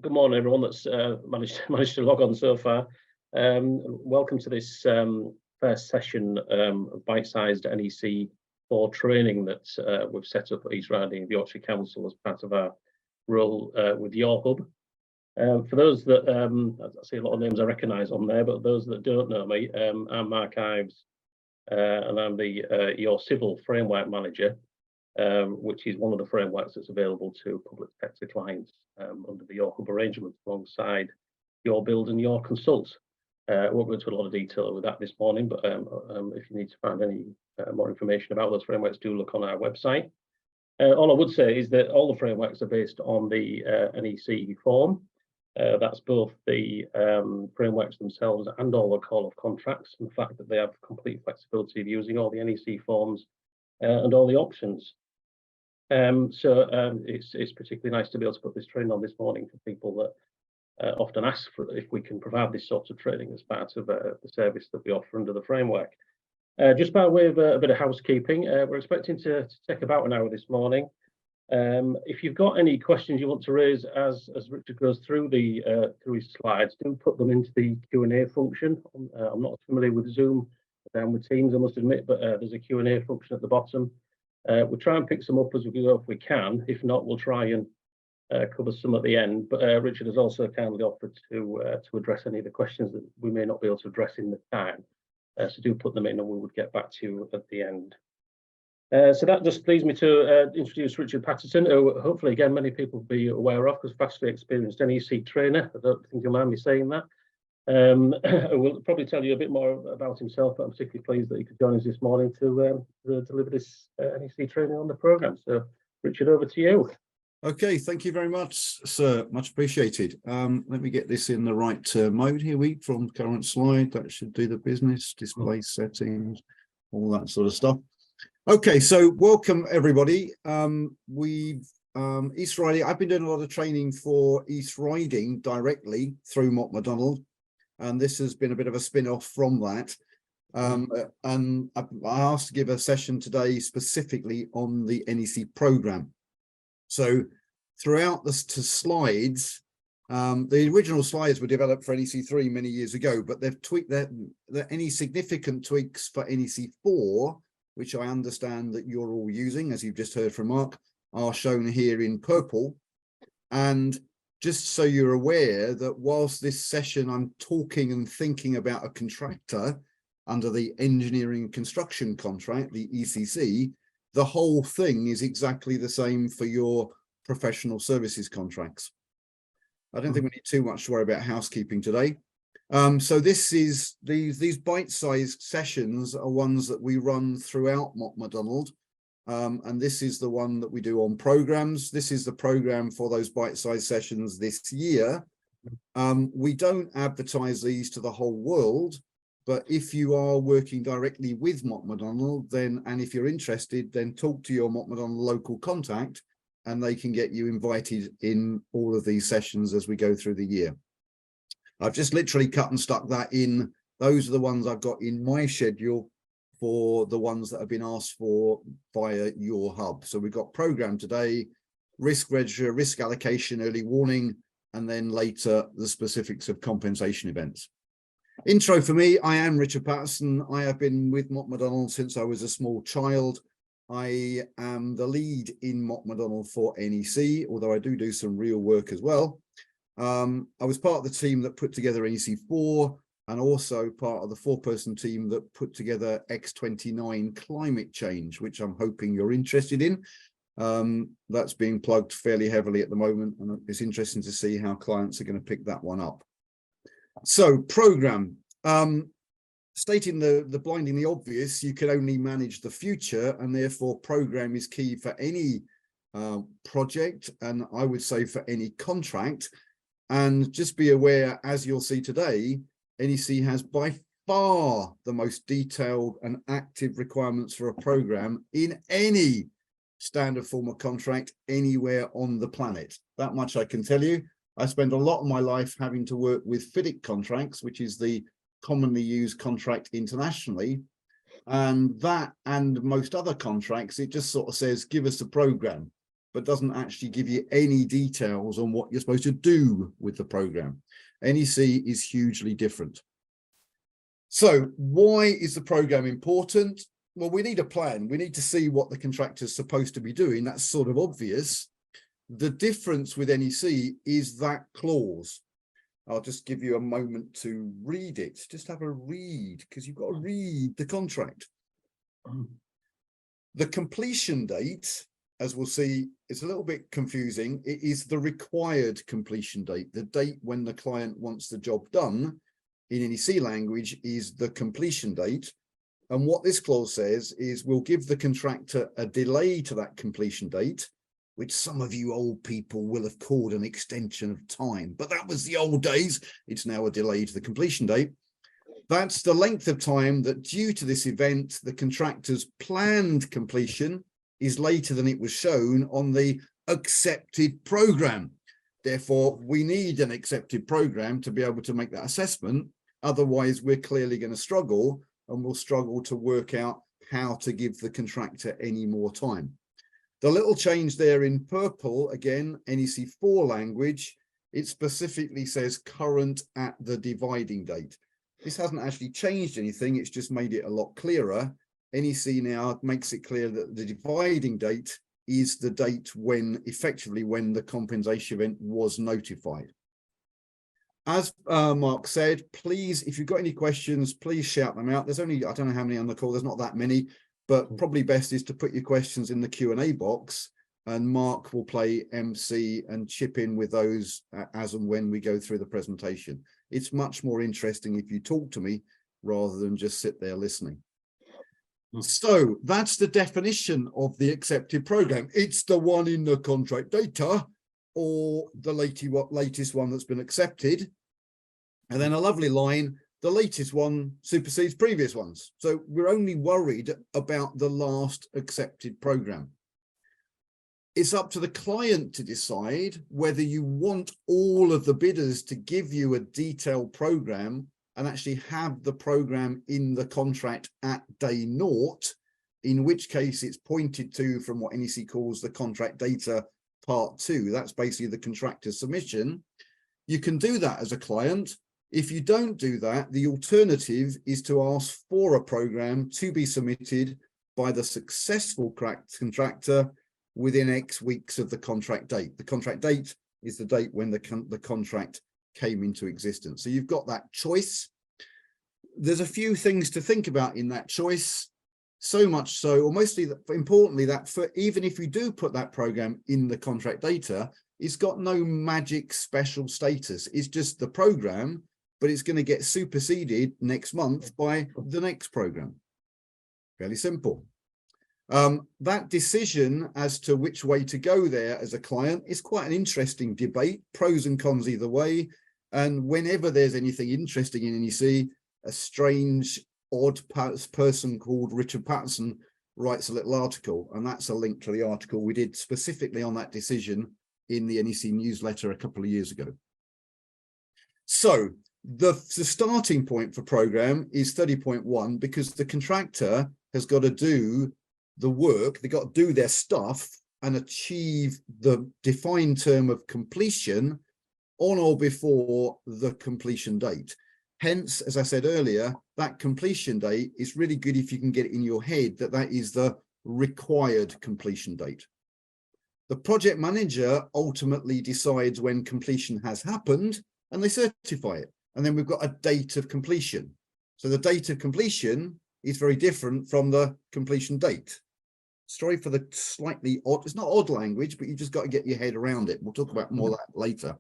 Good morning, everyone that's managed to log on so far. Welcome to this first session of bite-sized NEC4 training that we've set up at East Riding of Yorkshire Council as part of our role with YORhub. For those that, I see a lot of names I recognise on there, but those that don't know me, I'm Mark Ives, and I'm the your civil framework manager, which is one of the frameworks that's available to public sector clients under the YORhub arrangement alongside YORbuild and YORconsult. I won't go into a lot of detail with that this morning, but if you need to find any more information about those frameworks, do look on our website. All I would say is that all the frameworks are based on the NEC form. That's both the frameworks themselves and all the call of contracts, and the fact that they have complete flexibility of using all the NEC forms and all the options. It's particularly nice to be able to put this training on this morning for people that often ask for if we can provide this sort of training as part of the service that we offer under the framework. Just by way of a bit of housekeeping, we're expecting to take about an hour this morning. If you've got any questions you want to raise as Richard goes through through his slides, do put them into the Q&A function. I'm not familiar with Zoom with Teams, I must admit, but there's a Q&A function at the bottom. We'll try and pick some up as we go if we can. If not, we'll try and cover some at the end. But Richard has also kindly offered to address any of the questions that we may not be able to address in the time. So do put them in and we would get back to you at the end. So that just leads me to introduce Richard Patterson, who hopefully, again, many people will be aware of because vastly experienced NEC trainer. I don't think you'll mind me saying that. We'll probably tell you a bit more about himself, but I'm particularly pleased that he could join us this morning to deliver this NEC training on the programme. So, Richard, over to you. Okay, thank you very much, sir. Much appreciated. Let me get this in the right mode here. From current slide, that should do the business, display settings, all that sort of stuff. Okay, so welcome everybody. East Riding, I've been doing a lot of training for East Riding directly through Mott MacDonald, and this has been a bit of a spin-off from that. And I asked to give a session today specifically on the NEC Progamme. So throughout the slides, the original slides were developed for NEC3 many years ago, but they've tweaked any significant tweaks for NEC4, which I understand that you're all using, as you've just heard from Mark, are shown here in purple. And just so you're aware that whilst this session I'm talking and thinking about a contractor under the engineering and construction contract, the ECC, the whole thing is exactly the same for your professional services contracts. I don't think we need too much to worry about housekeeping today. So this is these bite-sized sessions are ones that we run throughout Mott MacDonald. And this is the one that we do on programs. This is the program for those bite-sized sessions this year. We don't advertise these to the whole world, but if you are working directly with Mott MacDonald, then, and if you're interested, then talk to your Mott MacDonald local contact and they can get you invited in all of these sessions as we go through the year. I've just literally cut and stuck that in. Those are the ones I've got in my schedule for the ones that have been asked for via YORhub. So we've got program today, risk register, risk allocation, early warning, and then later the specifics of compensation events. Intro for me, I am Richard Patterson. I have been with Mott MacDonald since I was a small child. I am the lead in Mott MacDonald for NEC, although I do some real work as well. I was part of the team that put together NEC4 and also part of the 4-person team that put together X29 climate change, which I'm hoping you're interested in. That's being plugged fairly heavily at the moment, and it's interesting to see how clients are going to pick that one up. So program, stating the blindingly obvious, you can only manage the future, and therefore program is key for any project, and I would say for any contract. And just be aware, as you'll see today, NEC has by far the most detailed and active requirements for a program in any standard form of contract anywhere on the planet. That much I can tell you. I spend a lot of my life having to work with FIDIC contracts, which is the commonly used contract internationally. And that and most other contracts, it just sort of says, give us a program. but doesn't actually give you any details on what you're supposed to do with the program. NEC is hugely different. So why is the program important? Well, we need a plan. We need to see what the contractor's supposed to be doing. That's sort of obvious. The difference with NEC is that clause. I'll just give you a moment to read it. Just have a read, because you've got to read the contract. The completion date, as we'll see, is a little bit confusing. It is the required completion date. The date when the client wants the job done in NEC language is the completion date. And what this clause says is we'll give the contractor a delay to that completion date, which some of you old people will have called an extension of time, but that was the old days. It's now a delay to the completion date. That's the length of time that due to this event, the contractor's planned completion is later than it was shown on the accepted program. Therefore, we need an accepted program to be able to make that assessment. Otherwise, we're clearly going to struggle, and we'll struggle to work out how to give the contractor any more time. The little change there in purple, again, NEC4 language, it specifically says current at the dividing date. This hasn't actually changed anything, it's just made it a lot clearer. NEC now makes it clear that the dividing date is the date when, effectively, when the compensation event was notified. As Mark said, please, if you've got any questions, please shout them out. There's only, I don't know how many on the call, there's not that many, but probably best is to put your questions in the Q&A box, and Mark will play MC and chip in with those as and when we go through the presentation. It's much more interesting if you talk to me rather than just sit there listening. So that's the definition of the accepted program. It's the one in the contract data or the latest one that's been accepted. And then a lovely line, the latest one supersedes previous ones. So we're only worried about the last accepted program. It's up to the client to decide whether you want all of the bidders to give you a detailed program and actually have the program in the contract at day 0, in which case it's pointed to from what NEC calls the contract data part 2. That's basically the contractor's submission. You can do that as a client. If you don't do that, the alternative is to ask for a program to be submitted by the successful contractor within X weeks of the contract date. The contract date is the date when the contract came into existence. So you've got that choice. There's a few things to think about in that choice, so much so, or mostly importantly, that for even if you do put that program in the contract data, it's got no magic special status. It's just the program, but it's going to get superseded next month by the next program. Fairly simple. That decision as to which way to go there as a client is quite an interesting debate, pros and cons either way. And whenever there's anything interesting in NEC, a strange, odd person called Richard Patterson writes a little article, and that's a link to the article we did specifically on that decision in the NEC newsletter a couple of years ago. So the starting point for program is 30.1 because the contractor has got to do the work, they've got to do their stuff and achieve the defined term of completion on or before the completion date. Hence, as I said earlier, that completion date is really good if you can get it in your head that that is the required completion date. The project manager ultimately decides when completion has happened and they certify it. And then we've got a date of completion. So the date of completion is very different from the completion date. Sorry for the slightly odd, it's not odd language, but you just got to get your head around it. We'll talk about more of that later.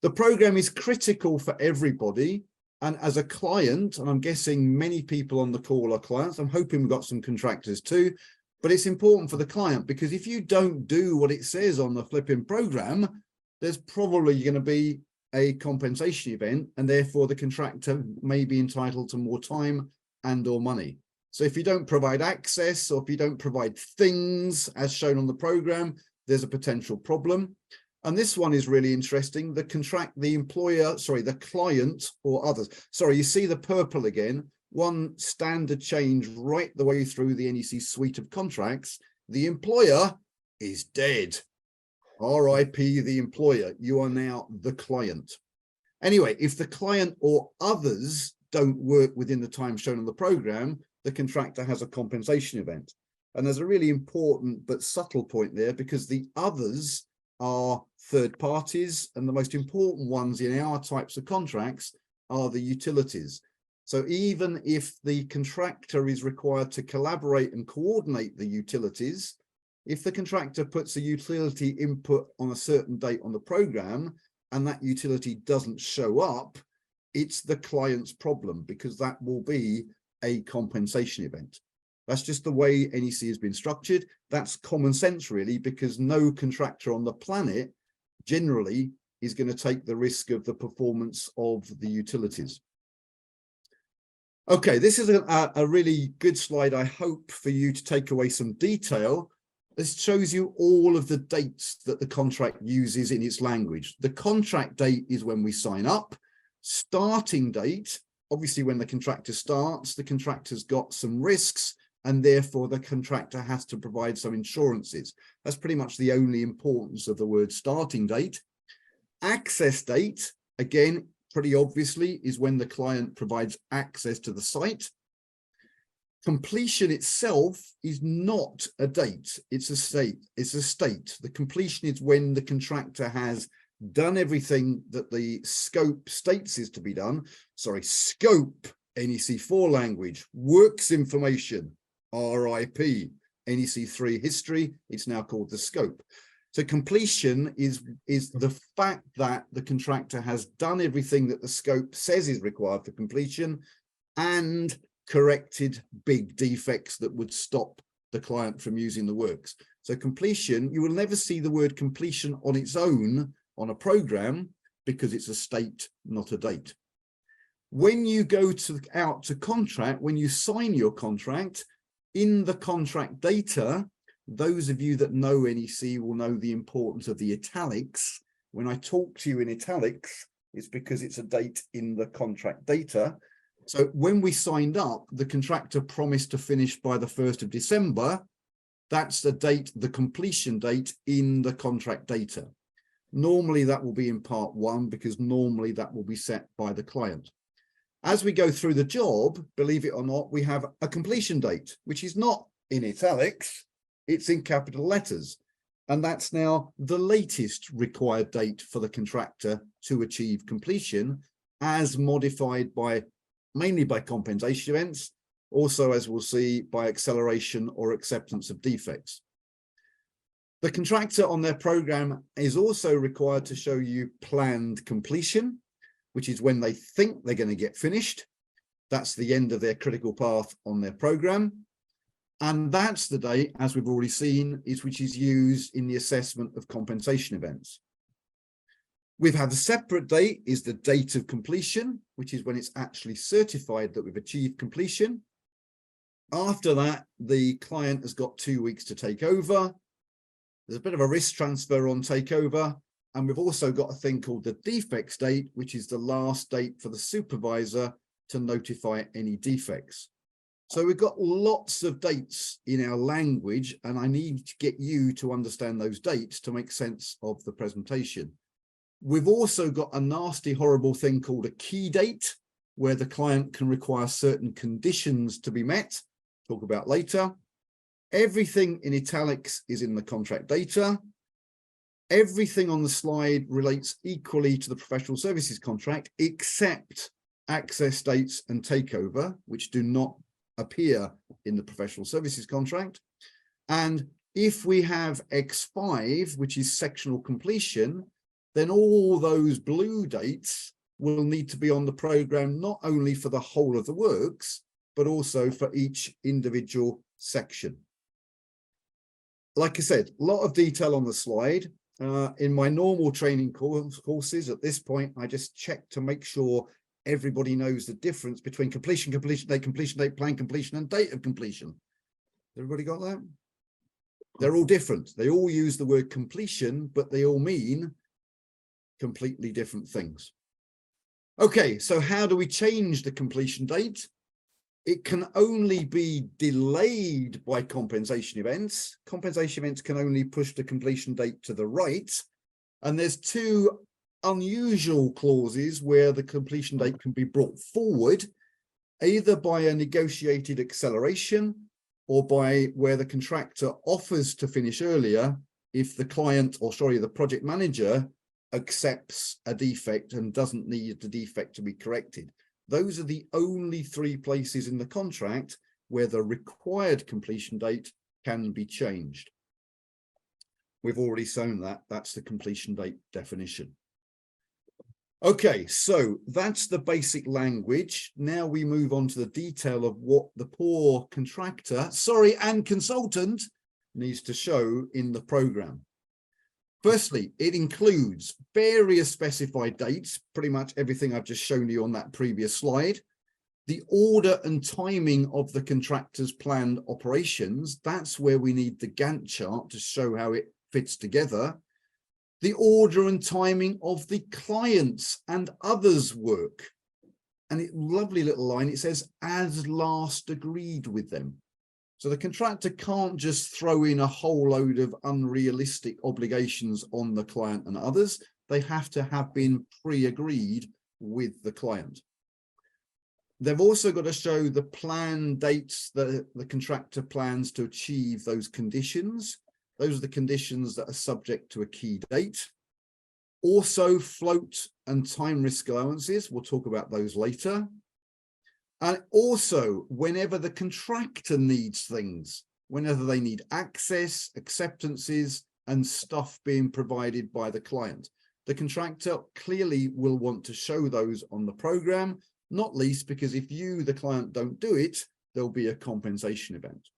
The program is critical for everybody. And as a client, and I'm guessing many people on the call are clients, I'm hoping we've got some contractors too, but it's important for the client because if you don't do what it says on the flipping program, there's probably going to be a compensation event, and therefore the contractor may be entitled to more time and or money. So if you don't provide access or if you don't provide things as shown on the program, there's a potential problem. And this one is really interesting. The client or others. Sorry, you see the purple again. One standard change right the way through the NEC suite of contracts. The employer is dead. RIP the employer. You are now the client. Anyway, if the client or others don't work within the time shown on the program, the contractor has a compensation event. And there's a really important but subtle point there, because the others are third parties, and the most important ones in our types of contracts are the utilities. So even if the contractor is required to collaborate and coordinate the utilities, if the contractor puts a utility input on a certain date on the program and that utility doesn't show up, it's the client's problem, because that will be a compensation event. That's just the way NEC has been structured. That's common sense, really, because no contractor on the planet generally is going to take the risk of the performance of the utilities. Okay, this is a really good slide, I hope, for you to take away some detail. This shows you all of the dates that the contract uses in its language. The contract date is when we sign up. Starting date, obviously when the contractor starts, the contractor's got some risks, and therefore the contractor has to provide some insurances. That's pretty much the only importance of the word starting date. Access date, again, pretty obviously, is when the client provides access to the site. Completion itself is not a date, it's a state. It's a state. The completion is when the contractor has done everything that the scope states is to be done. Sorry, scope, NEC4 language, works information, RIP, NEC3 history, it's now called the scope. So completion is the fact that the contractor has done everything that the scope says is required for completion and corrected big defects that would stop the client from using the works. So completion, you will never see the word completion on its own on a program, because it's a state, not a date. When you go out to contract, when you sign your contract, in the contract data, those of you that know NEC will know the importance of the italics. When I talk to you in italics, it's because it's a date in the contract data. So when we signed up, the contractor promised to finish by the 1st of December. That's the date, the completion date in the contract data. Normally that will be in part 1, because normally that will be set by the client. As we go through the job, believe it or not, we have a completion date, which is not in italics, it's in capital letters. And that's now the latest required date for the contractor to achieve completion, as modified by mainly by compensation events, also, as we'll see, by acceleration or acceptance of defects. The contractor on their program is also required to show you planned completion, which is when they think they're going to get finished. That's the end of their critical path on their program. And that's the date, as we've already seen, which is used in the assessment of compensation events. We've had a separate date, is the date of completion, which is when it's actually certified that we've achieved completion. After that, the client has got 2 weeks to take over. There's a bit of a risk transfer on takeover. And we've also got a thing called the defects date, which is the last date for the supervisor to notify any defects. So we've got lots of dates in our language, and I need to get you to understand those dates to make sense of the presentation. We've also got a nasty, horrible thing called a key date, where the client can require certain conditions to be met. Talk about later. Everything in italics is in the contract data. Everything on the slide relates equally to the professional services contract, except access dates and takeover, which do not appear in the professional services contract. And if we have X5, which is sectional completion, then all those blue dates will need to be on the program, not only for the whole of the works, but also for each individual section. Like I said, a lot of detail on the slide. In my normal training courses, at this point, I just check to make sure everybody knows the difference between completion, completion date, plan completion, and date of completion. Everybody got that? They're all different. They all use the word completion, but they all mean completely different things. Okay, so how do we change the completion date? It can only be delayed by compensation events. Compensation events can only push the completion date to the right. And there's two unusual clauses where the completion date can be brought forward, either by a negotiated acceleration or by where the contractor offers to finish earlier if the client, or sorry, the project manager accepts a defect and doesn't need the defect to be corrected. Those are the only three places in the contract where the required completion date can be changed. We've already shown that. That's the completion date definition. Okay, so that's the basic language. Now we move on to the detail of what the poor contractor, and consultant needs to show in the program. Firstly, it includes various specified dates, pretty much everything I've just shown you on that previous slide. The order and timing of the contractor's planned operations, that's where we need the Gantt chart to show how it fits together. The order and timing of the clients and others' work. And it, lovely little line, it says, as last agreed with them. So the contractor can't just throw in a whole load of unrealistic obligations on the client and others. They have to have been pre-agreed with the client. They've also got to show the planned dates that the contractor plans to achieve those conditions. Those are the conditions that are subject to a key date. Also, float and time risk allowances. We'll talk about those later. And also, whenever the contractor needs things, whenever they need access, acceptances, and stuff being provided by the client, the contractor clearly will want to show those on the program, not least because if you, the client, don't do it, there'll be a compensation event.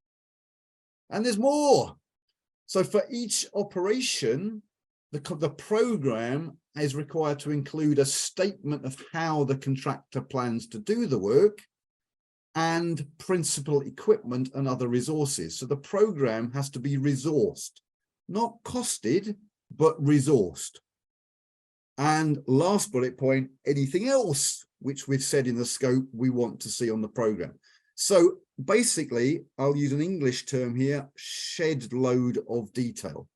And there's more. So for each operation, the program is required to include a statement of how the contractor plans to do the work and principal equipment and other resources. So the program has to be resourced, not costed, but resourced. And last bullet point, anything else which we've said in the scope we want to see on the program. So basically, I'll use an English term here, shed load of detail.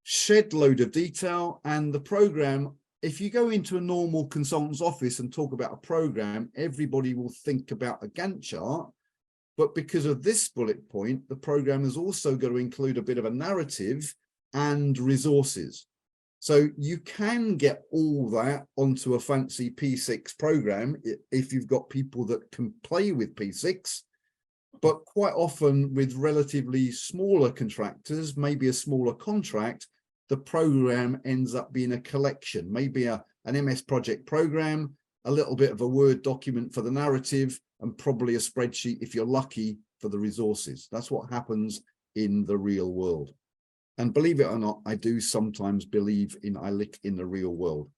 Shed load of detail, and the program, if you go into a normal consultant's office and talk about a program, everybody will think about a Gantt chart. But because of this bullet point, the program is also going to include a bit of a narrative and resources. So you can get all that onto a fancy P6 program if you've got people that can play with P6. But quite often with relatively smaller contractors, maybe a smaller contract, the program ends up being a collection, maybe an MS project program, a little bit of a Word document for the narrative, and probably a spreadsheet if you're lucky for the resources. That's what happens in the real world. And believe it or not, I do sometimes believe in the real world.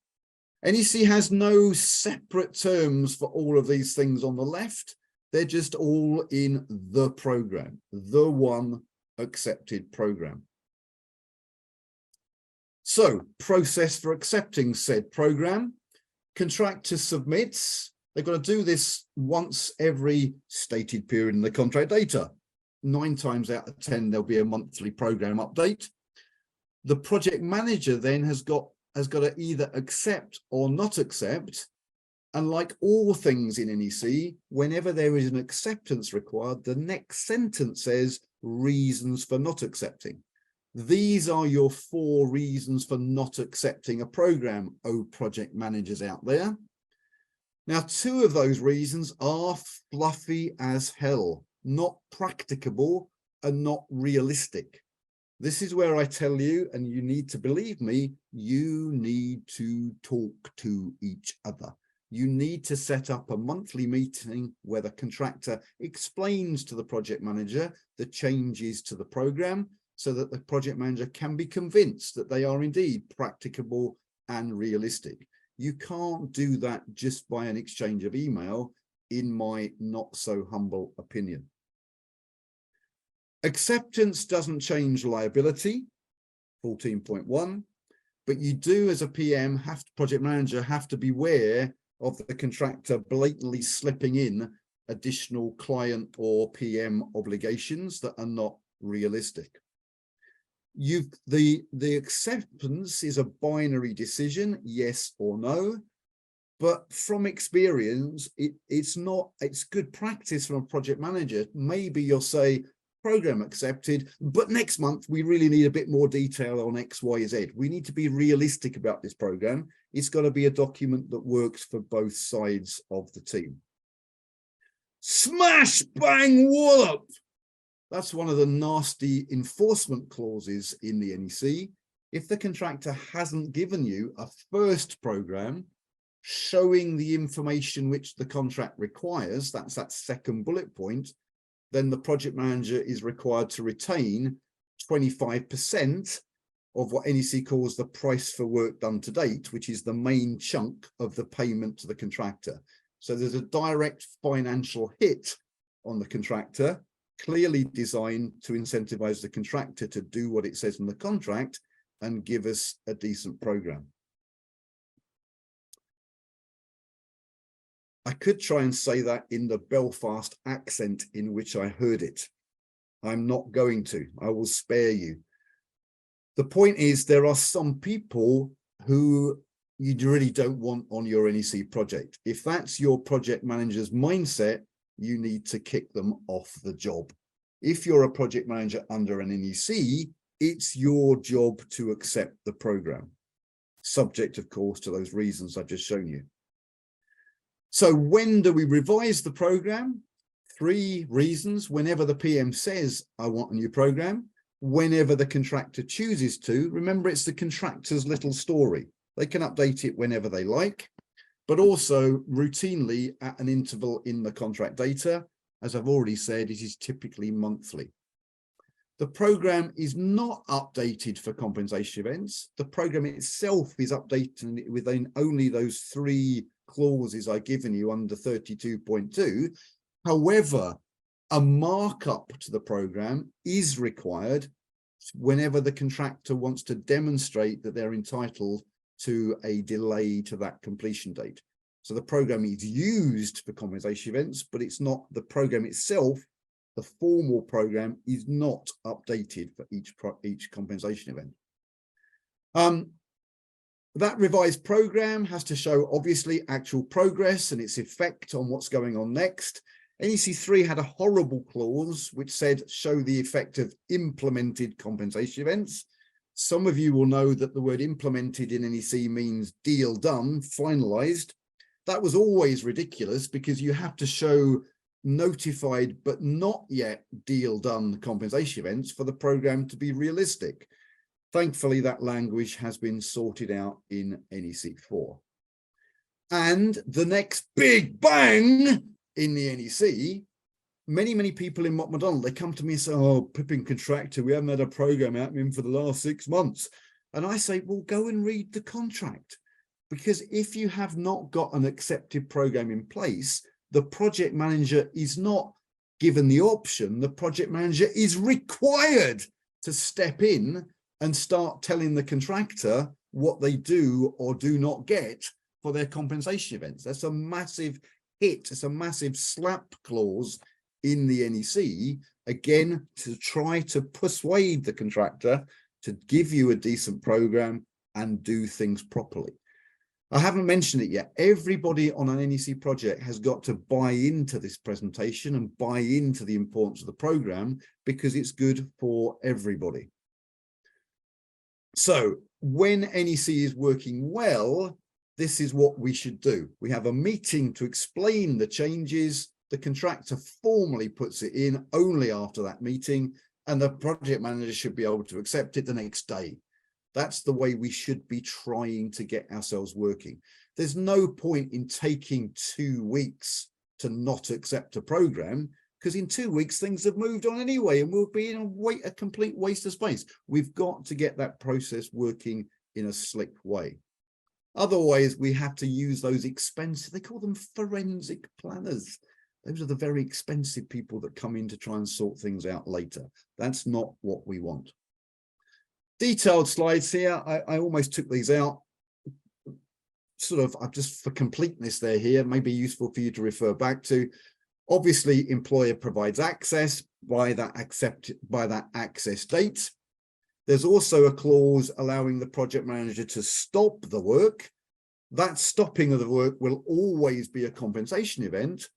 NEC has no separate terms for all of these things on the left. They're just all in the program, the one accepted program. So, process for accepting said program. Contractor submits. They've got to do this once every stated period in the contract data. 9 times out of 10, there'll be a monthly program update. The project manager then has got to either accept or not accept. And like all things in NEC, whenever there is an acceptance required, the next sentence says reasons for not accepting. These are your 4 reasons for not accepting a program, oh project managers out there. Now, 2 of those reasons are fluffy as hell, not practicable and not realistic. This is where I tell you, and you need to believe me, you need to talk to each other. You need to set up a monthly meeting where the contractor explains to the project manager the changes to the program so that the project manager can be convinced that they are indeed practicable and realistic. You can't do that just by an exchange of email, in my not so humble opinion. Acceptance doesn't change liability, 14.1, but you do as a PM, project manager, have to beware of the contractor blatantly slipping in additional client or PM obligations that are not realistic. The acceptance is a binary decision, yes or no. But from experience, it's good practice from a project manager. Maybe you'll say, program accepted, but next month we really need a bit more detail on X, Y, Z. We need to be realistic about this program. It's got to be a document that works for both sides of the team. Smash, bang, wallop. That's one of the nasty enforcement clauses in the NEC. If the contractor hasn't given you a first program showing the information which the contract requires, that's that second bullet point, then the project manager is required to retain 25% of what NEC calls the price for work done to date, which is the main chunk of the payment to the contractor. So there's a direct financial hit on the contractor, clearly designed to incentivize the contractor to do what it says in the contract and give us a decent program. I could try and say that in the Belfast accent in which I heard it. I'm not going to. I will spare you. The point is, there are some people who you really don't want on your NEC project. If that's your project manager's mindset, you need to kick them off the job. If you're a project manager under an NEC, it's your job to accept the program, subject, of course, to those reasons I've just shown you. So when do we revise the program? 3 reasons. Whenever the PM says, I want a new program, whenever the contractor chooses to. Remember, it's the contractor's little story. They can update it whenever they like, but also routinely at an interval in the contract data. As I've already said, it is typically monthly. The program is not updated for compensation events. The program itself is updated within only those 3 clauses I've given you under 32.2. However, a markup to the program is required whenever the contractor wants to demonstrate that they're entitled to a delay to that completion date. So the program is used for compensation events, but it's not the program itself. The formal program is not updated for each compensation event. That revised program has to show, obviously, actual progress and its effect on what's going on next. NEC3 had a horrible clause which said, show the effect of implemented compensation events. Some of you will know that the word implemented in NEC means deal done, finalized. That was always ridiculous because you have to show notified but not yet deal done compensation events for the program to be realistic. Thankfully, that language has been sorted out in NEC4. And the next big bang in the NEC, many people in Mott MacDonald, they come to me and say, oh, Pippin contractor, we haven't had a program happening for the last 6 months. And I say, well, go and read the contract. Because if you have not got an accepted program in place, the project manager is not given the option. The project manager is required to step in and start telling the contractor what they do or do not get for their compensation events. That's a massive hit. It's a massive slap clause in the NEC, again, to try to persuade the contractor to give you a decent program and do things properly. I haven't mentioned it yet. Everybody on an NEC project has got to buy into this presentation and buy into the importance of the program because it's good for everybody. So when NEC is working well, this is what we should do. We have a meeting to explain the changes. The contractor formally puts it in only after that meeting, and the project manager should be able to accept it the next day. That's the way we should be trying to get ourselves working. There's no point in taking 2 weeks to not accept a program, because in 2 weeks things have moved on anyway, and we'll be in a complete waste of space. We've got to get that process working in a slick way. Otherwise, we have to use those expensive, they call them forensic planners. Those are the very expensive people that come in to try and sort things out later. That's not what we want. Detailed slides here. I almost took these out. Sort of, just for completeness, they're here. Maybe useful for you to refer back to. Obviously, employer provides access by that access date. There's also a clause allowing the project manager to stop the work. That stopping of the work will always be a compensation event.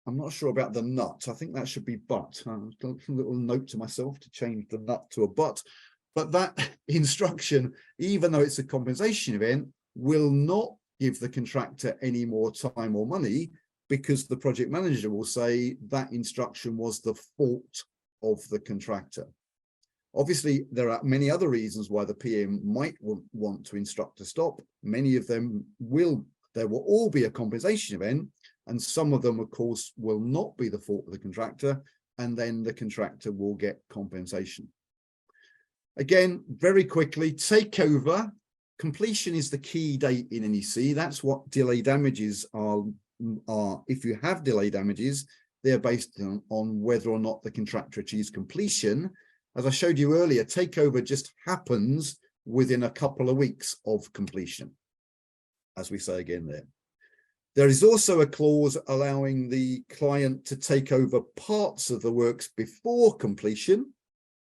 I'm not sure about the nut. I think that should be but. A little note to myself to change the nut to a but. But that instruction, even though it's a compensation event, will not give the contractor any more time or money, because the project manager will say that instruction was the fault of the contractor. Obviously, there are many other reasons why the PM might want to instruct a stop. Many of them there will all be a compensation event, and some of them, of course, will not be the fault of the contractor, and then the contractor will get compensation. Again, very quickly, takeover. Completion is the key date in NEC. That's what delay damages are. If you have delay damages, they're based on whether or not the contractor achieves completion. As I showed you earlier, takeover just happens within a couple of weeks of completion, as we say again there. There is also a clause allowing the client to take over parts of the works before completion,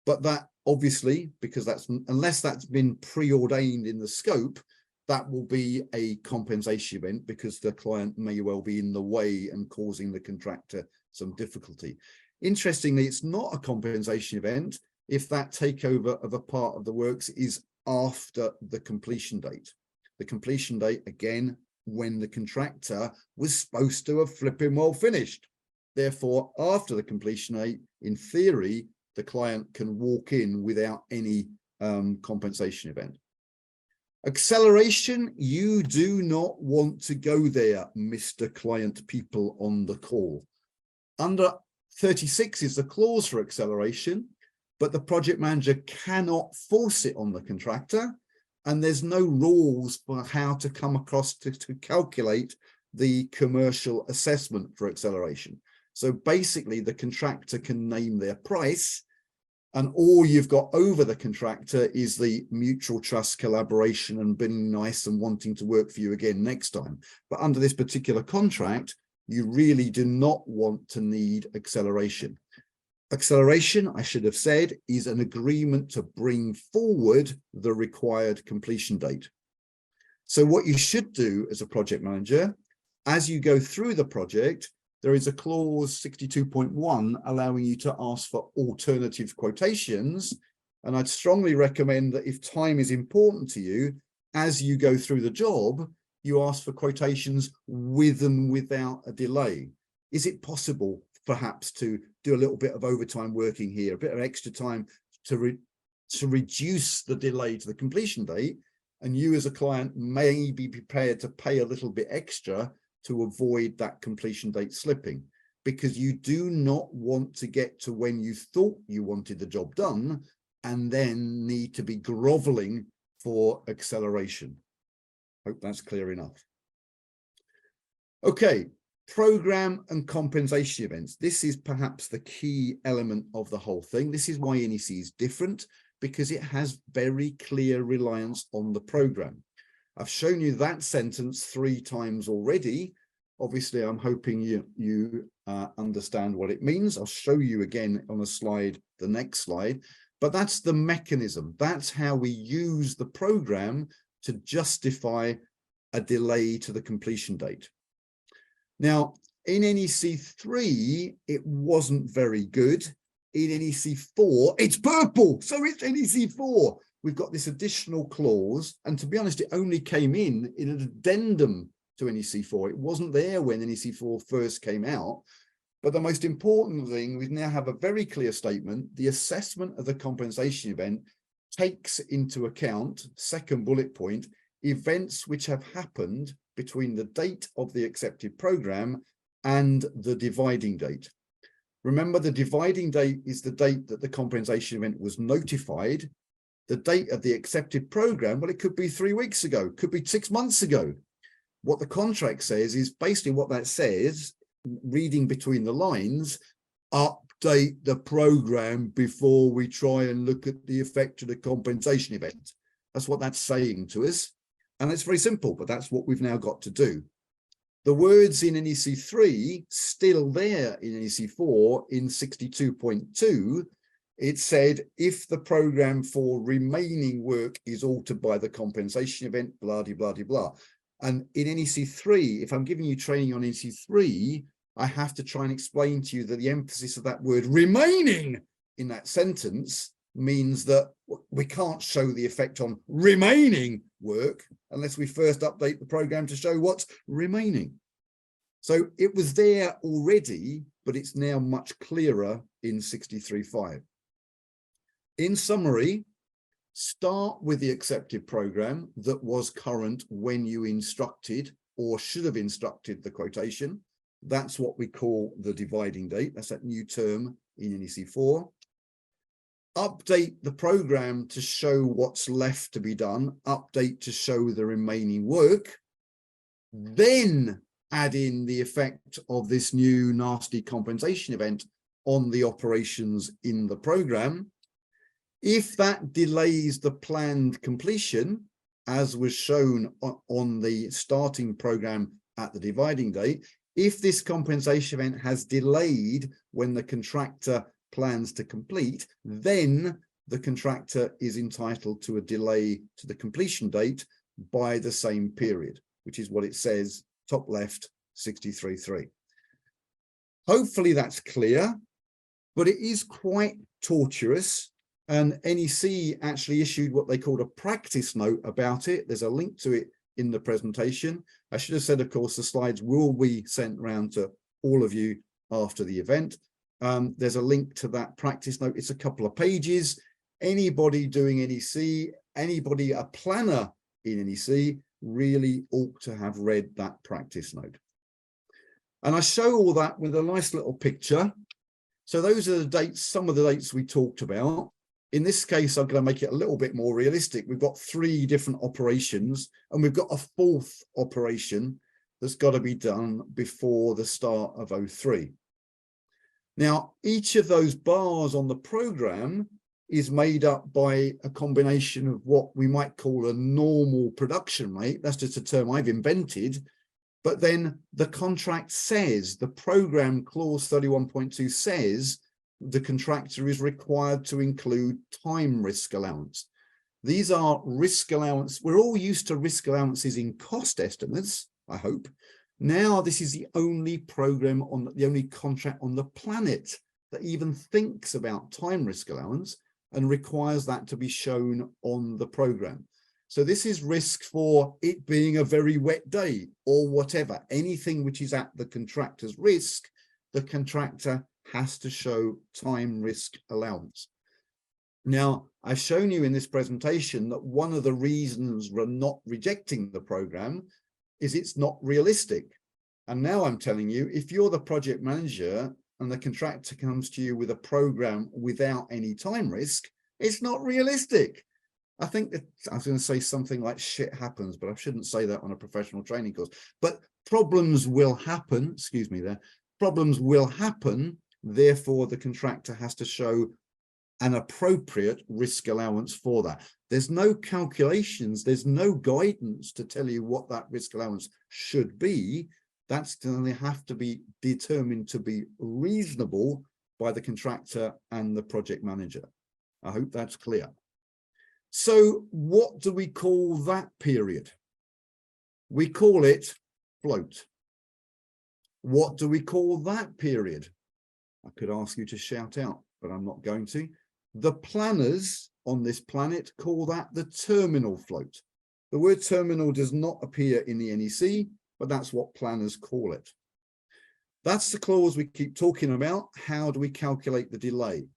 but that obviously, because unless that's been preordained in the scope, that will be a compensation event, because the client may well be in the way and causing the contractor some difficulty. Interestingly, it's not a compensation event if that takeover of a part of the works is after the completion date. The completion date, again, when the contractor was supposed to have flipping well finished. Therefore, after the completion date, in theory, the client can walk in without any compensation event. Acceleration, you do not want to go there, Mr. Client people on the call. Under 36 is the clause for acceleration, but the project manager cannot force it on the contractor, and there's no rules for how to come across to calculate the commercial assessment for acceleration. So basically, the contractor can name their price, and all you've got over the contractor is the mutual trust, collaboration, and being nice and wanting to work for you again next time. But under this particular contract, you really do not want to need acceleration. Acceleration, I should have said, is an agreement to bring forward the required completion date. So what you should do as a project manager, as you go through the project, there is a clause 62.1 allowing you to ask for alternative quotations. And I'd strongly recommend that if time is important to you, as you go through the job, you ask for quotations with and without a delay. Is it possible perhaps to do a little bit of overtime working here, a bit of extra time to reduce the delay to the completion date? And you as a client may be prepared to pay a little bit extra to avoid that completion date slipping, because you do not want to get to when you thought you wanted the job done and then need to be groveling for acceleration. Hope that's clear enough. Okay, program and compensation events. This is perhaps the key element of the whole thing. This is why NEC is different, because it has very clear reliance on the program. I've shown you that sentence 3 times already. Obviously, I'm hoping you understand what it means. I'll show you again on a slide, the next slide. But that's the mechanism. That's how we use the program to justify a delay to the completion date. Now, in NEC3, it wasn't very good. In NEC4, it's purple, so it's NEC4. We've got this additional clause, and to be honest, it only came in an addendum to NEC4. It wasn't there when NEC4 first came out. But the most important thing, we now have a very clear statement. The assessment of the compensation event takes into account, second bullet point, events which have happened between the date of the accepted program and the dividing date. Remember, the dividing date is the date that the compensation event was notified. The date of the accepted program, well, it could be 3 weeks ago, could be 6 months ago. What the contract says is basically what that says, reading between the lines, update the program before we try and look at the effect of the compensation event. That's what that's saying to us. And it's very simple, but that's what we've now got to do. The words in NEC3 still there in NEC4 in 62.2. It said if the program for remaining work is altered by the compensation event, blah, blah, blah, blah. And in NEC3, if I'm giving you training on NEC3, I have to try and explain to you that the emphasis of that word remaining in that sentence means that we can't show the effect on remaining work unless we first update the program to show what's remaining. So it was there already, but it's now much clearer in 63.5. In summary, start with the accepted program that was current when you instructed or should have instructed the quotation. That's what we call the dividing date. That's that new term in NEC4. Update the program to show what's left to be done. Update to show the remaining work. Then add in the effect of this new nasty compensation event on the operations in the program. If that delays the planned completion, as was shown on the starting program at the dividing date, if this compensation event has delayed when the contractor plans to complete, then the contractor is entitled to a delay to the completion date by the same period, which is what it says, top left, 63.3. Hopefully that's clear, but it is quite tortuous. And NEC actually issued what they called a practice note about it. There's a link to it in the presentation. I should have said, of course, the slides will be sent around to all of you after the event. There's a link to that practice note. It's a couple of pages. Anybody doing NEC, anybody a planner in NEC really ought to have read that practice note. And I show all that with a nice little picture. So those are the dates, some of the dates we talked about. In this case, I'm going to make it a little bit more realistic. We've got 3 different operations, and we've got a 4th operation that's got to be done before the start of 03. Now, each of those bars on the program is made up by a combination of what we might call a normal production rate. That's just a term I've invented. But then the contract says, the program clause 31.2 says, the contractor is required to include time risk allowance. These are risk allowance. We're all used to risk allowances in cost estimates, I hope. Now this is the only program on the only contract on the planet that even thinks about time risk allowance and requires that to be shown on the program. So this is risk for it being a very wet day or whatever, anything which is at the contractor's risk, the contractor has to show time risk allowance. Now, I've shown you in this presentation that one of the reasons we're not rejecting the program is it's not realistic. And now I'm telling you, if you're the project manager and the contractor comes to you with a program without any time risk, it's not realistic. I think that I was going to say something like shit happens, but I shouldn't say that on a professional training course. But problems will happen, excuse me there, problems will happen. Therefore, the contractor has to show an appropriate risk allowance for that. There's no calculations, there's no guidance to tell you what that risk allowance should be. That's going to have to be determined to be reasonable by the contractor and the project manager. I hope that's clear. So what do we call that period? We call it float. What do we call that period? I could ask you to shout out, but I'm not going to. The planners on this planet call that the terminal float. The word terminal does not appear in the NEC, but that's what planners call it. That's the clause we keep talking about. How do we calculate the delay?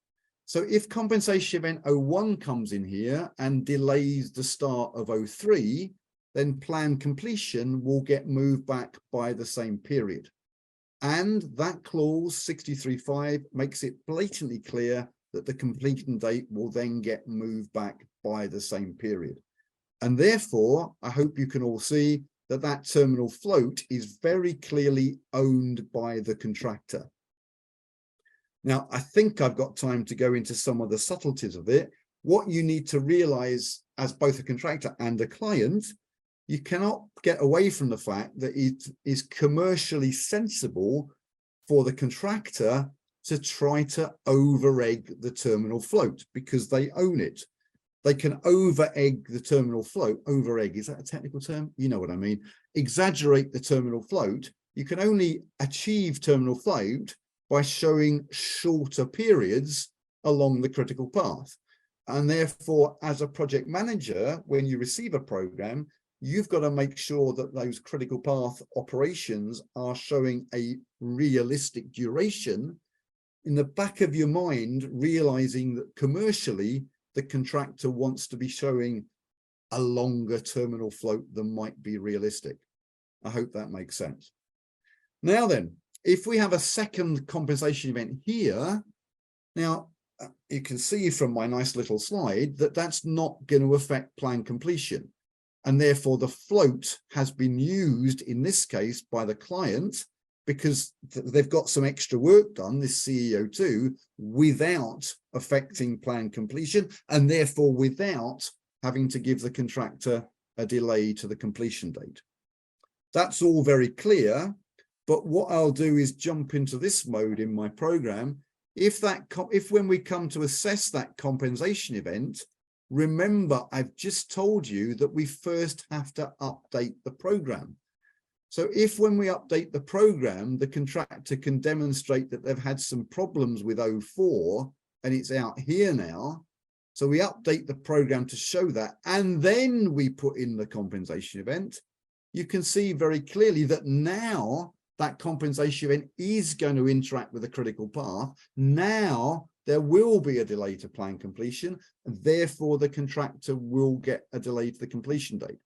So if compensation event 01 comes in here and delays the start of 03, then planned completion will get moved back by the same period. And that clause 63.5 makes it blatantly clear that the completion date will then get moved back by the same period. And therefore, I hope you can all see that that terminal float is very clearly owned by the contractor. Now, I think I've got time to go into some of the subtleties of it. What you need to realize as both a contractor and a client you cannot get away from the fact that it is commercially sensible for the contractor to try to over-egg the terminal float because they own it. They can over-egg the terminal float. Over-egg, is that a technical term? You know what I mean. Exaggerate the terminal float. You can only achieve terminal float by showing shorter periods along the critical path. And therefore, as a project manager, when you receive a program, you've got to make sure that those critical path operations are showing a realistic duration in the back of your mind, realizing that commercially, the contractor wants to be showing a longer terminal float than might be realistic. I hope that makes sense. Now then, if we have a second compensation event here, now you can see from my nice little slide that that's not going to affect plan completion. And therefore the float has been used in this case by the client because they've got some extra work done, this CEO2, without affecting plan completion and therefore without having to give the contractor a delay to the completion date. That's all very clear, but what I'll do is jump into this mode in my program. If when we come to assess that compensation event, remember, I've just told you that we first have to update the program. So if when we update the program, the contractor can demonstrate that they've had some problems with 04 and it's out here now. So we update the program to show that, and then we put in the compensation event. You can see very clearly that now that compensation event is going to interact with the critical path. Now there will be a delay to plan completion, and therefore the contractor will get a delay to the completion date.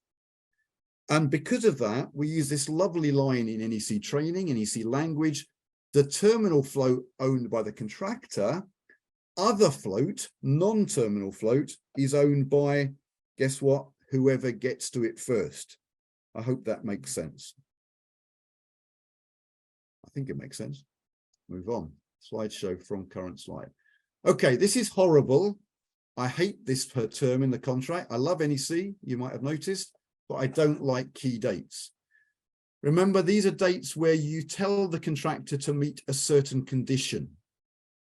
And because of that, we use this lovely line in NEC training, NEC language, the terminal float owned by the contractor, other float, non-terminal float, is owned by, guess what, whoever gets to it first. I hope that makes sense. I think it makes sense. Move on. Slideshow from current slide. Okay, this is horrible. I hate this per term in the contract. I love NEC, you might have noticed, but I don't like key dates. Remember, these are dates where you tell the contractor to meet a certain condition.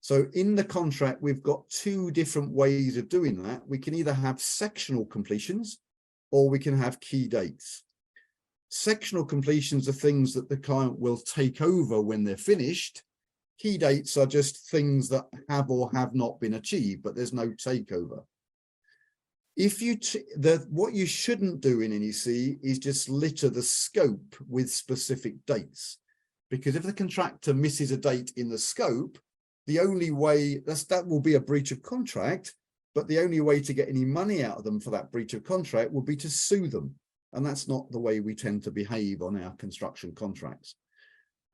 So in the contract, we've got two different ways of doing that. We can either have sectional completions or we can have key dates. Sectional completions are things that the client will take over when they're finished. Key dates are just things that have or have not been achieved, but there's no takeover. If you what you shouldn't do in NEC is just litter the scope with specific dates, because if the contractor misses a date in the scope, the only way that will be a breach of contract, but the only way to get any money out of them for that breach of contract will be to sue them. And that's not the way we tend to behave on our construction contracts.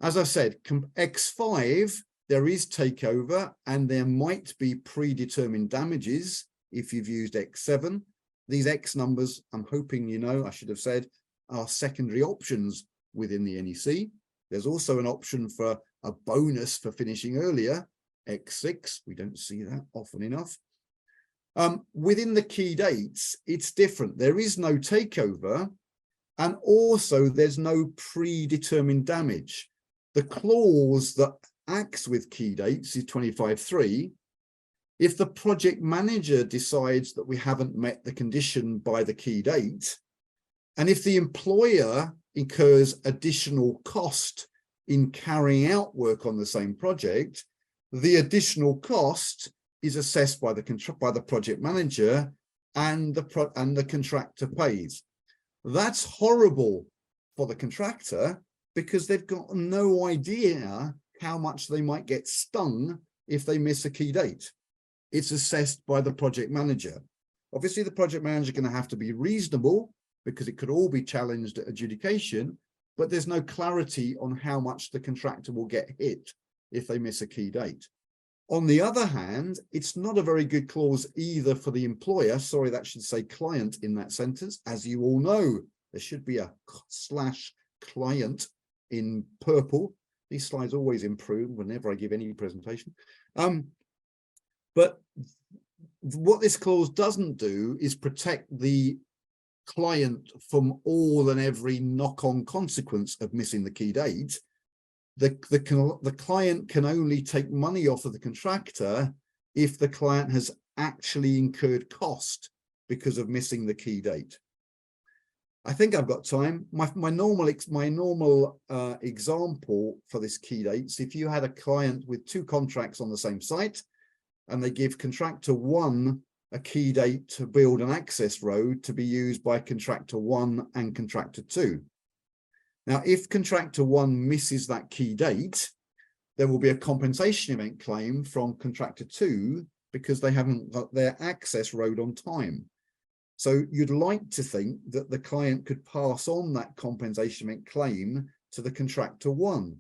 As I said, X5, there is takeover and there might be predetermined damages if you've used X7. These X numbers, I'm hoping you know, I should have said, are secondary options within the NEC. There's also an option for a bonus for finishing earlier, X6. We don't see that often enough. Within the key dates, it's different. There is no takeover, and also there's no predetermined damage. The clause that acts with key dates is 25.3. If the project manager decides that we haven't met the condition by the key date, and if the employer incurs additional cost in carrying out work on the same project, the additional cost is assessed by the project manager, and the contractor pays. That's horrible for the contractor because they've got no idea how much they might get stung if they miss a key date. It's assessed by the project manager. Obviously, the project manager is going to have to be reasonable because it could all be challenged at adjudication, but there's no clarity on how much the contractor will get hit if they miss a key date. On the other hand, it's not a very good clause either for the employer. Sorry, that should say client in that sentence. As you all know, there should be a /client in purple. These slides always improve whenever I give any presentation. But what this clause doesn't do is protect the client from all and every knock-on consequence of missing the key date, the client can only take money off of the contractor if the client has actually incurred cost because of missing the key date. I think I've got time. My normal example for this key dates, if you had a client with 2 contracts on the same site and they give contractor 1 a key date to build an access road to be used by contractor 1 and contractor 2. Now, if contractor 1 misses that key date, there will be a compensation event claim from contractor 2 because they haven't got their access road on time. So you'd like to think that the client could pass on that compensation event claim to the contractor 1.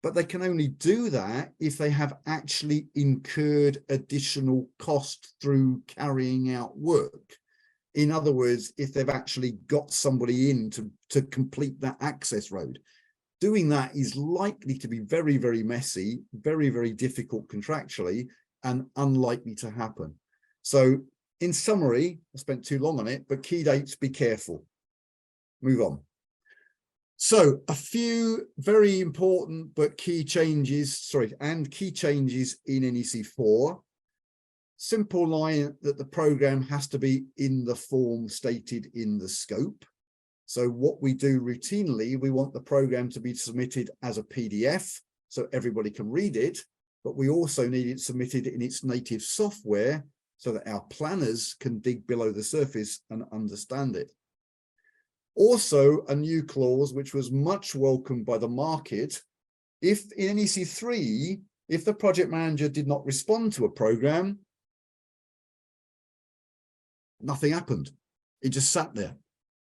But they can only do that if they have actually incurred additional cost through carrying out work. In other words, if they've actually got somebody in to complete that access road. Doing that is likely to be very, very messy, very, very difficult contractually, and unlikely to happen. So in summary, I spent too long on it, but key dates, be careful. Move on. So a few very important but key changes, key changes in NEC4. Simple line that the program has to be in the form stated in the scope. So what we do routinely, we want the program to be submitted as a PDF so everybody can read it, but we also need it submitted in its native software so that our planners can dig below the surface and understand it. Also, a new clause which was much welcomed by the market. If in NEC3, if the project manager did not respond to a program, nothing happened. It just sat there.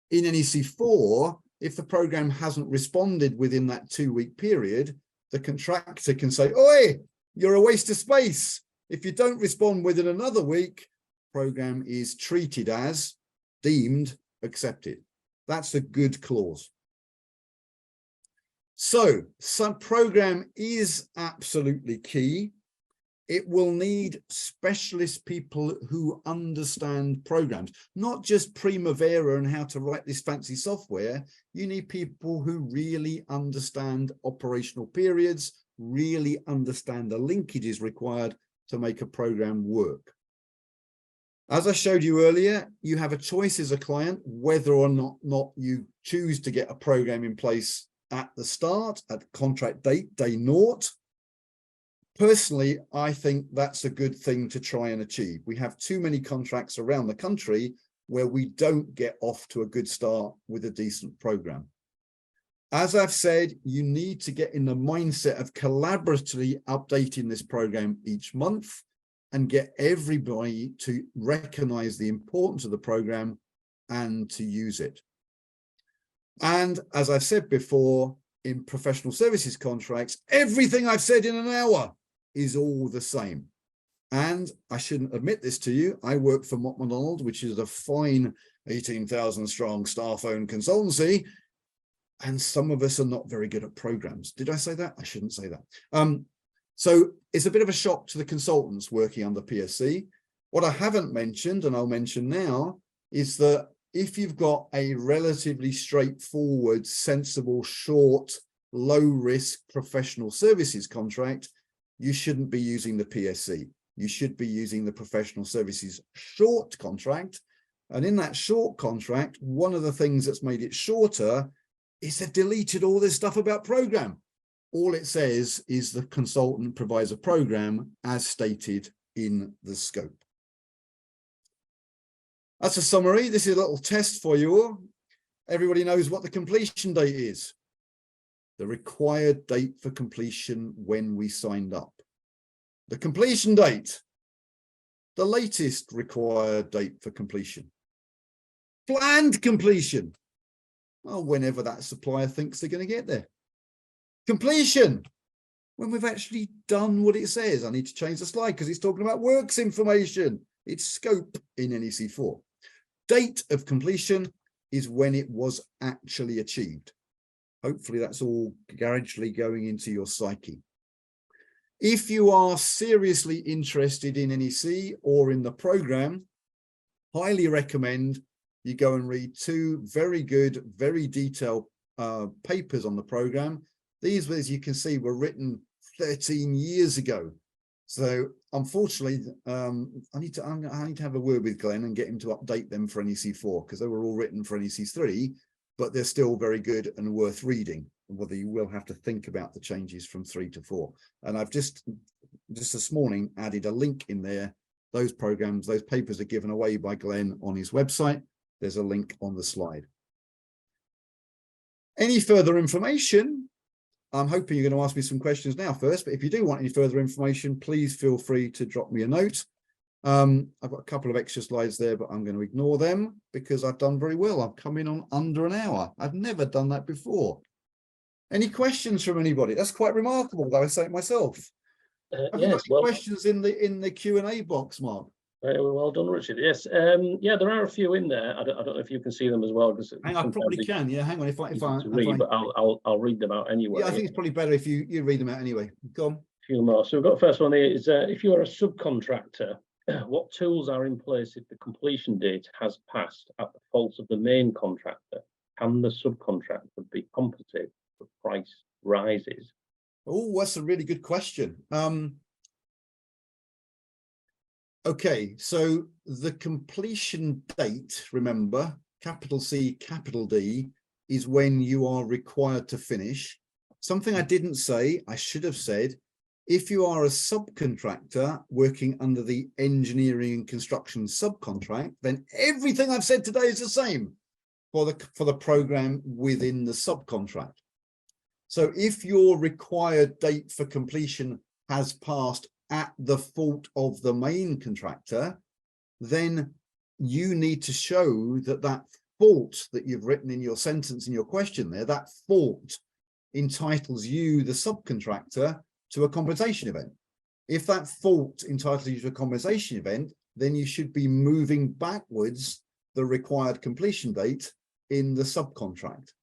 In NEC4, if the program hasn't responded within that 2-week period, the contractor can say, "Oi, you're a waste of space. If you don't respond within another week, program is treated as deemed accepted." That's a good clause. So, program is absolutely key. It will need specialist people who understand programs, not just Primavera and how to write this fancy software. You need people who really understand operational periods, really understand the linkages required to make a program work. As I showed you earlier, you have a choice as a client whether or not you choose to get a program in place at the start, at contract date, day 0. Personally, I think that's a good thing to try and achieve. We have too many contracts around the country where we don't get off to a good start with a decent program. As I've said, you need to get in the mindset of collaboratively updating this program each month and get everybody to recognize the importance of the program and to use it. And as I've said before, in professional services contracts, everything I've said in an hour is all the same. And I shouldn't admit this to you, I work for Mott MacDonald, which is a fine 18,000 strong staff-owned consultancy, and some of us are not very good at programs. Did I say that? I shouldn't say that. So it's a bit of a shock to the consultants working under PSC. What I haven't mentioned, and I'll mention now, is that if you've got a relatively straightforward, sensible, short, low-risk professional services contract, you shouldn't be using the PSC. You should be using the professional services short contract. And in that short contract, one of the things that's made it shorter is they've deleted all this stuff about program. All it says is the consultant provides a program as stated in the scope. That's a summary. This is a little test for you all. Everybody knows what the completion date is. The required date for completion when we signed up. The completion date. The latest required date for completion. Planned completion. Well, whenever that supplier thinks they're going to get there. Completion. When we've actually done what it says. I need to change the slide because it's talking about works information. It's scope in NEC4. Date of completion is when it was actually achieved. Hopefully that's all gradually going into your psyche. If you are seriously interested in NEC or in the program, highly recommend you go and read 2 very good, very detailed papers on the program. These, as you can see, were written 13 years ago. So unfortunately, I need to have a word with Glenn and get him to update them for NEC4, because they were all written for NEC3, but they're still very good and worth reading. Whether you will have to think about the changes from 3 to 4. And I've just this morning added a link in there. Those programs, those papers are given away by Glenn on his website. There's a link on the slide. Any further information? I'm hoping you're going to ask me some questions now first, but if you do want any further information, please feel free to drop me a note. I've got a couple of extra slides there, but I'm going to ignore them because I've done very well. I've come in on under an hour. I've never done that before. Any questions from anybody? That's quite remarkable, though I say it myself. Yes, questions in the Q&A box, Mark? Very well done, Richard. Yes, yeah, there are a few in there. I don't know if you can see them as well, because I probably can. Yeah, hang on. If I but I'll read them out anyway. Yeah, I think it's probably better if you read them out anyway. Go on. A few more. So we've got the first one here is if you are a subcontractor, what tools are in place if the completion date has passed at the fault of the main contractor? Can the subcontractor be compensated for price rises? Oh, that's a really good question. Okay, so the completion date, remember, capital C, capital D, is when you are required to finish. Something I didn't say, I should have said, if you are a subcontractor working under the engineering and construction subcontract, then everything I've said today is the same for the program within the subcontract. So if your required date for completion has passed at the fault of the main contractor, then you need to show that fault that you've written in your sentence in your question there, that fault entitles you, the subcontractor, to a compensation event. If that fault entitles you to a compensation event, then you should be moving backwards the required completion date in the subcontract.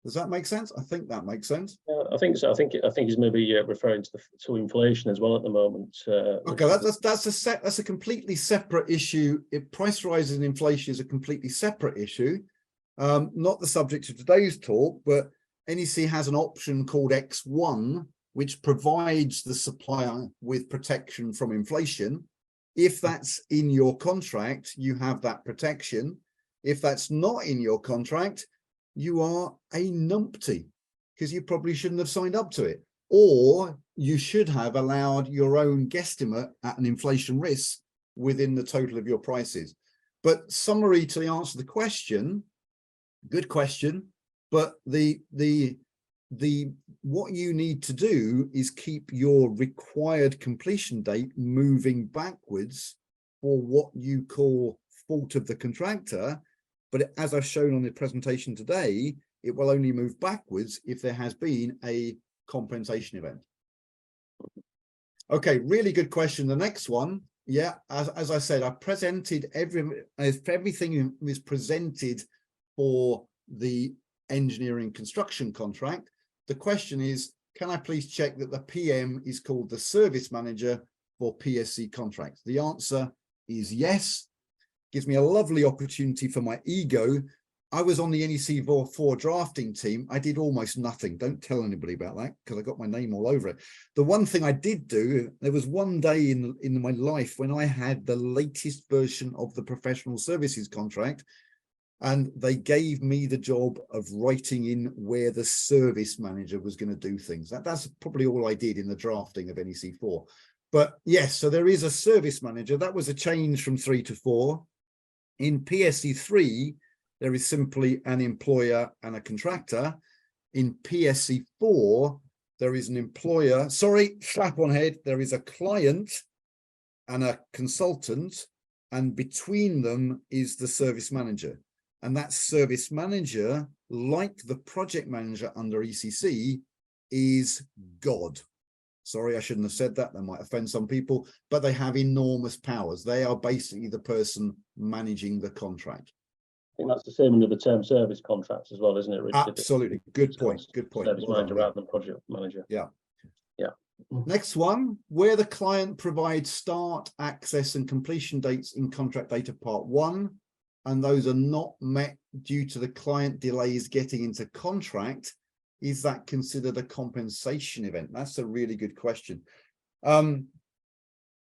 Does that make sense? I think that makes sense. I think so. I think he's maybe referring to inflation as well at the moment. Okay, that's a completely separate issue. If price rises and inflation is a completely separate issue, not the subject of today's talk, but NEC has an option called X1, which provides the supplier with protection from inflation. If that's in your contract, you have that protection. If that's not in your contract, you are a numpty because you probably shouldn't have signed up to it, or you should have allowed your own guesstimate at an inflation risk within the total of your prices. But summary to answer the question, good question, but what you need to do is keep your required completion date moving backwards for what you call fault of the contractor. But as I've shown on the presentation today, it will only move backwards if there has been a compensation event. Okay, really good question. The next one, yeah, as I said, I presented everything is presented for the engineering construction contract. The question is, can I please check that the PM is called the service manager for PSC contracts? The answer is yes. Gives me a lovely opportunity for my ego. I was on the NEC4 drafting team. I did almost nothing. Don't tell anybody about that because I got my name all over it. The one thing I did do, there was one day in my life when I had the latest version of the professional services contract, and they gave me the job of writing in where the service manager was going to do things. That's probably all I did in the drafting of NEC4. But yes, so there is a service manager. That was a change from 3 to 4. In PSC 3, there is simply an employer and a contractor. In PSC 4, there is an employer, sorry, slap on head, there is a client and a consultant, and between them is the service manager. And that service manager, like the project manager under ECC, is God. Sorry, I shouldn't have said that. That might offend some people, but they have enormous powers. They are basically the person managing the contract. I think that's the same under the term service contracts as well, isn't it, Richard? Absolutely. Good point. Good point. Service manager rather than project manager. Yeah. Yeah. Next one, where the client provides start, access, and completion dates in contract data part 1, and those are not met due to the client delays getting into contract, is that considered a compensation event? That's a really good question.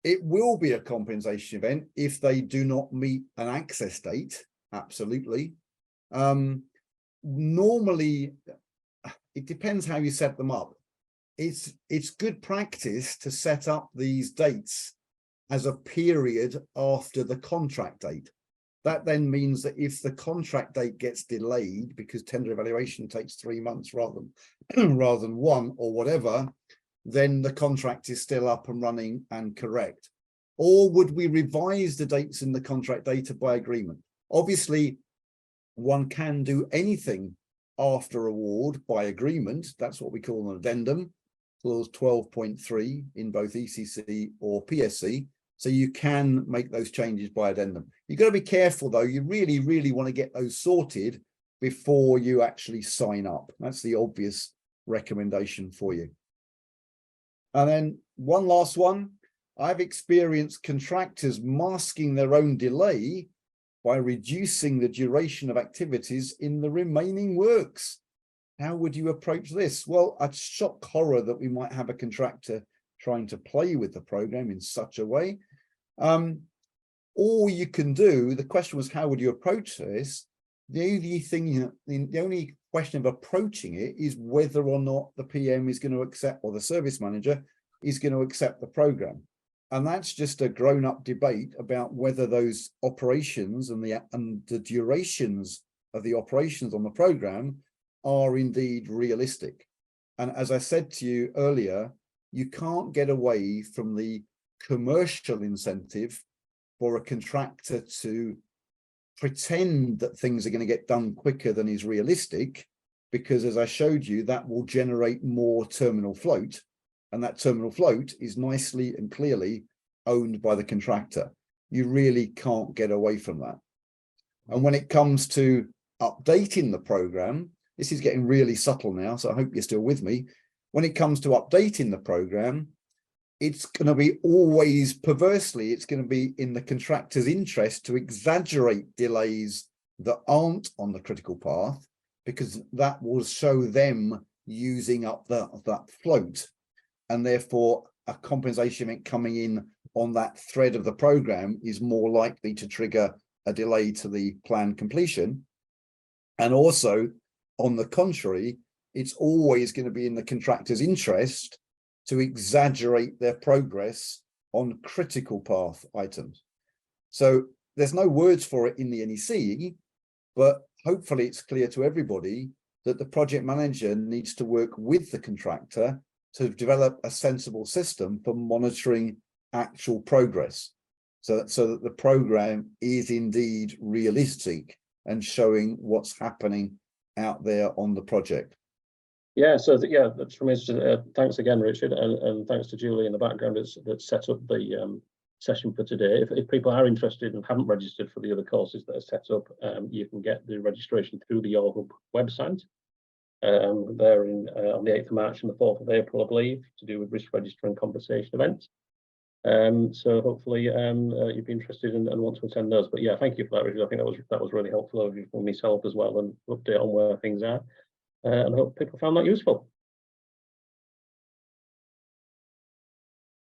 It will be a compensation event if they do not meet an access date. Absolutely. Normally, it depends how you set them up. It's good practice to set up these dates as a period after the contract date. That then means that if the contract date gets delayed because tender evaluation takes 3 months rather than 1 or whatever, then the contract is still up and running and correct. Or would we revise the dates in the contract data by agreement? Obviously, one can do anything after award by agreement. That's what we call an addendum, clause 12.3 in both ECC or PSC. So you can make those changes by addendum. You've got to be careful, though. You really, really want to get those sorted before you actually sign up. That's the obvious recommendation for you. And then one last one. I've experienced contractors masking their own delay by reducing the duration of activities in the remaining works. How would you approach this? Well, I'd shock horror that we might have a contractor trying to play with the program in such a way. All you can do, the question was, how would you approach this? The only question of approaching it is whether or not the PM is going to accept, or the service manager is going to accept the program. And that's just a grown-up debate about whether those operations and the durations of the operations on the program are indeed realistic. And as I said to you earlier, you can't get away from the commercial incentive for a contractor to pretend that things are going to get done quicker than is realistic, because as I showed you, that will generate more terminal float. And that terminal float is nicely and clearly owned by the contractor. You really can't get away from that. And when it comes to updating the program, this is getting really subtle now, so I hope you're still with me. When it comes to updating the program, it's going to be always, perversely, it's going to be in the contractor's interest to exaggerate delays that aren't on the critical path, because that will show them using up that float. And therefore, a compensation event coming in on that thread of the program is more likely to trigger a delay to the planned completion. And also, on the contrary, it's always going to be in the contractor's interest to exaggerate their progress on critical path items. So there's no words for it in the NEC, but hopefully it's clear to everybody that the project manager needs to work with the contractor to develop a sensible system for monitoring actual progress, so that the program is indeed realistic and showing what's happening out there on the project. Yeah, so that's from us. Thanks again, Richard, and thanks to Julie in the background that set up the session for today. If people are interested and haven't registered for the other courses that are set up, you can get the registration through the YORhub website. They're on the 8th of March and the 4th of April, I believe, to do with risk register and compensation events. So hopefully you'd be interested and want to attend those. But yeah, thank you for that, Richard. I think that was really helpful for myself as well, and update on where things are. And I hope people found that useful.